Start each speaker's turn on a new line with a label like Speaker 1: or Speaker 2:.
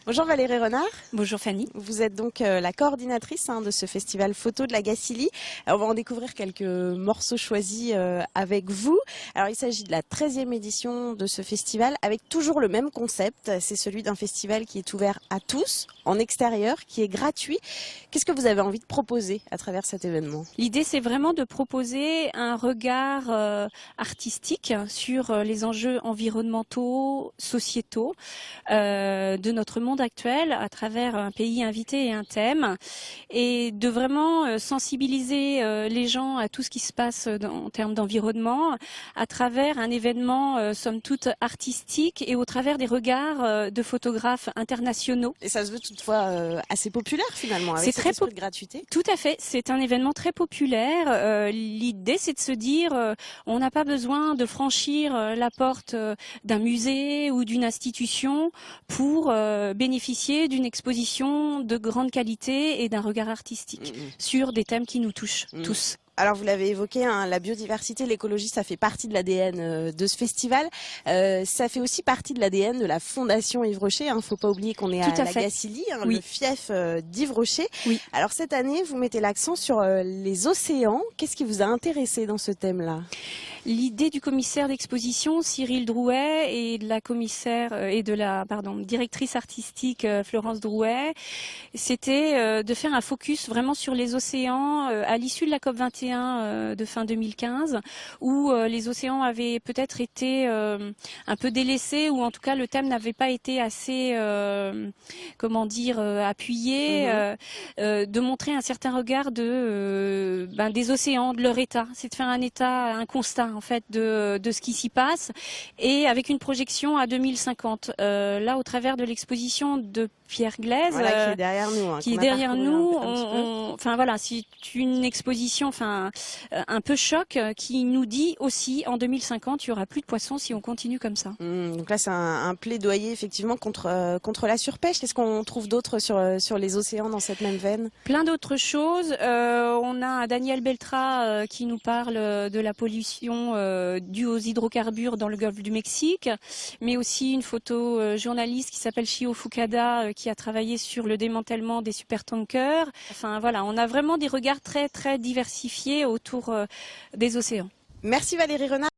Speaker 1: Bonjour Valérie Renard.
Speaker 2: Bonjour Fanny.
Speaker 1: Vous êtes donc la coordinatrice de ce festival photo de la Gacilly. On va en découvrir quelques morceaux choisis avec vous. Alors il s'agit de la 13e édition de ce festival avec toujours le même concept. C'est celui d'un festival qui est ouvert à tous, en extérieur, qui est gratuit. Qu'est-ce que vous avez envie de proposer à travers cet événement?
Speaker 2: L'idée c'est vraiment de proposer un regard artistique sur les enjeux environnementaux, sociétaux de notre monde actuel à travers un pays invité et un thème, et de vraiment sensibiliser les gens à tout ce qui se passe en termes d'environnement à travers un événement somme toute artistique et au travers des regards de photographes internationaux.
Speaker 1: Et ça se veut toutefois assez populaire finalement, avec cet esprit de gratuité.
Speaker 2: Tout à fait, c'est un événement très populaire. L'idée c'est de se dire on n'a pas besoin de franchir la porte d'un musée ou d'une institution pour bénéficier d'une exposition de grande qualité et d'un regard artistique sur des thèmes qui nous touchent tous.
Speaker 1: Alors vous l'avez évoqué, la biodiversité, l'écologie, ça fait partie de l'ADN de ce festival. Ça fait aussi partie de l'ADN de la Fondation Yves Rocher. Faut pas oublier qu'on est à la Gacilly, le fief d'Yves Rocher.
Speaker 2: Oui.
Speaker 1: Alors cette année, vous mettez l'accent sur les océans. Qu'est-ce qui vous a intéressé dans ce thème-là?
Speaker 2: L'idée du commissaire d'exposition Cyril Drouet et de la directrice artistique Florence Drouet, c'était de faire un focus vraiment sur les océans à l'issue de la COP21 de fin 2015, où les océans avaient peut-être été un peu délaissés, ou en tout cas le thème n'avait pas été assez appuyé, de montrer un certain regard des océans, de leur état. C'est de faire un constat en fait de ce qui s'y passe, et avec une projection à 2050. Là, au travers de l'exposition de Pierre Glaise,
Speaker 1: qui est derrière nous,
Speaker 2: c'est une exposition, un peu choc, qui nous dit aussi en 2050 il y aura plus de poissons si on continue comme ça.
Speaker 1: Donc là, c'est un plaidoyer effectivement contre la surpêche. Qu'est-ce qu'on trouve d'autre sur les océans dans cette même veine?
Speaker 2: Plein d'autres choses. On a Daniel Beltra qui nous parle de la pollution due aux hydrocarbures dans le golfe du Mexique, mais aussi une photojournaliste qui s'appelle Chio Fukada qui a travaillé sur le démantèlement des supertankers. On a vraiment des regards très très diversifiés autour des océans.
Speaker 1: Merci Valérie Renard.